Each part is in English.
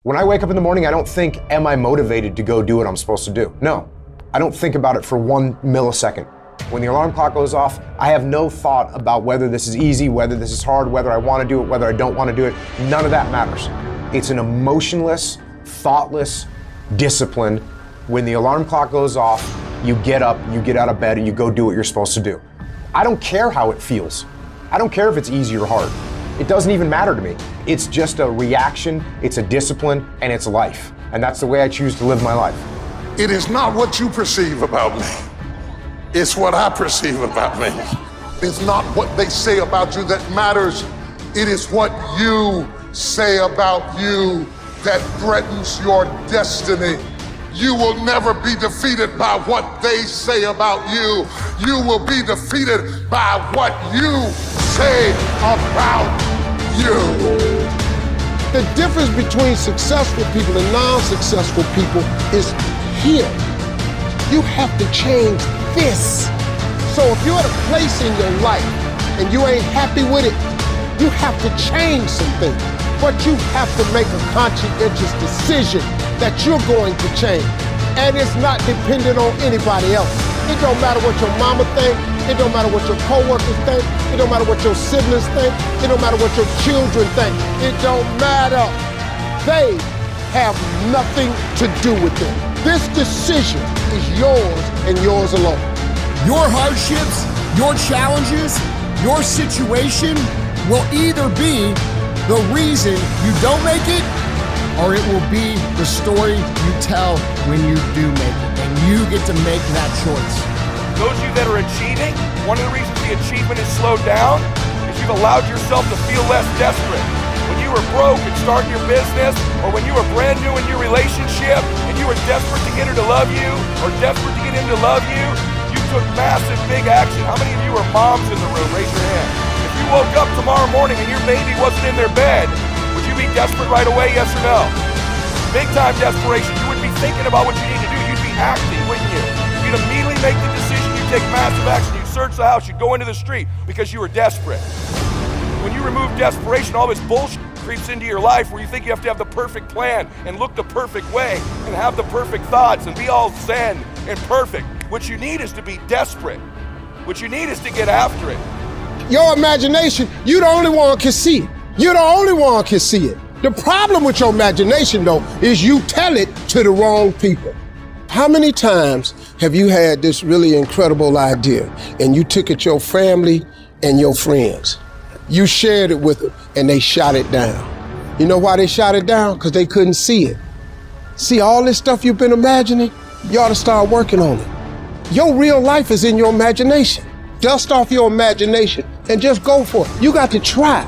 When I wake up in the morning, I don't think, am I motivated to go do what I'm supposed to do? No, I don't think about it for 1 millisecond. When the alarm clock goes off, I have no thought about whether this is easy, whether this is hard, whether I want to do it, whether I don't want to do it. None of that matters. It's an emotionless, thoughtless discipline. When the alarm clock goes off, you get up, you get out of bed, and you go do what you're supposed to do. I don't care how it feels. I don't care if it's easy or hard. It doesn't even matter to me. It's just a reaction, it's a discipline, and it's life. And that's the way I choose to live my life. It is not what you perceive about me. It's what I perceive about me. It's not what they say about you that matters. It is what you say about you that threatens your destiny. You will never be defeated by what they say about you. You will be defeated by what you say about you. The difference between successful people and non-successful people is here. You have to change this. So if you're at a place in your life and you ain't happy with it, you have to change some things. But you have to make a conscientious decision that you're going to change. And it's not dependent on anybody else. It don't matter what your mama think. It don't matter what your coworkers think. It don't matter what your siblings think. It don't matter what your children think. It don't matter. They have nothing to do with it. This decision is yours and yours alone. Your hardships, your challenges, your situation will either be the reason you don't make it, or it will be the story you tell when you do make it, and you get to make that choice. Those of you that are achieving, one of the reasons the achievement is slowed down is you've allowed yourself to feel less desperate. When you were broke and starting your business, or when you were brand new in your relationship and you were desperate to get her to love you, or desperate to get him to love you, you took massive, big action. How many of you are moms in the room? Raise your hand. If you woke up tomorrow morning and your baby wasn't in their bed, would you be desperate right away, yes or no? Big time desperation. You wouldn't be thinking about what you need to do. You'd be acting, wouldn't you? You'd immediately make the decision. You'd take massive action. You'd search the house. You'd go into the street because you were desperate. When you remove desperation, all this bullshit creeps into your life where you think you have to have the perfect plan and look the perfect way and have the perfect thoughts and be all zen and perfect. What you need is to be desperate. What you need is to get after it. Your imagination, you the only one can see it. You're the only one can see it. The problem with your imagination, though, is you tell it to the wrong people. How many times have you had this really incredible idea and you took it to your family and your friends? You shared it with them and they shot it down. You know why they shot it down? Because they couldn't see it. See, all this stuff you've been imagining, you ought to start working on it. Your real life is in your imagination. Dust off your imagination and just go for it. You got to try.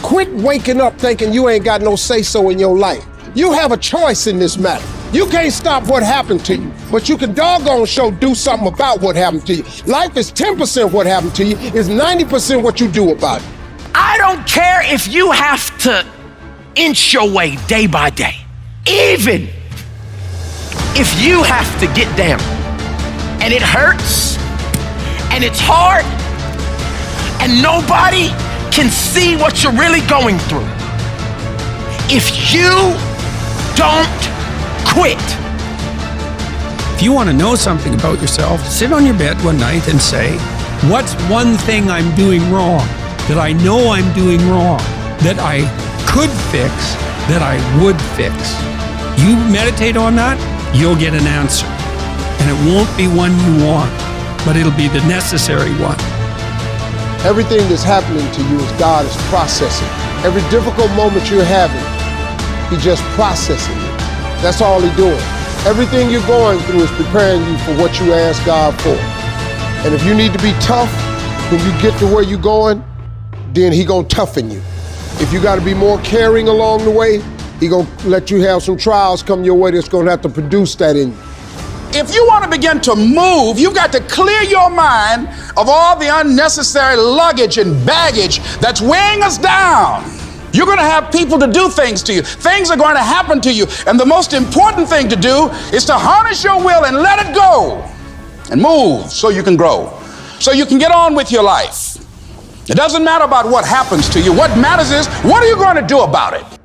Quit waking up thinking you ain't got no say-so in your life. You have a choice in this matter. You can't stop what happened to you, but you can doggone sure do something about what happened to you. Life is 10% what happened to you, is 90% what you do about it. I don't care if you have to inch your way day by day. Even if you have to get down and it hurts and it's hard and nobody can see what you're really going through. If you don't quit. If you want to know something about yourself, sit on your bed one night and say, what's one thing I'm doing wrong, that I know I'm doing wrong, that I could fix, that I would fix? You meditate on that, you'll get an answer. And it won't be one you want, but it'll be the necessary one. Everything that's happening to you is God is processing. Every difficult moment you're having, He's just processing it. That's all He's doing. Everything you're going through is preparing you for what you ask God for. And if you need to be tough when you get to where you're going, then He gonna toughen you. If you gotta be more caring along the way, He gonna let you have some trials come your way that's gonna have to produce that in you. If you want to begin to move, you've got to clear your mind of all the unnecessary luggage and baggage that's weighing us down. You're going to have people to do things to you. Things are going to happen to you. And the most important thing to do is to harness your will and let it go and move so you can grow, so you can get on with your life. It doesn't matter about what happens to you. What matters is, what are you going to do about it?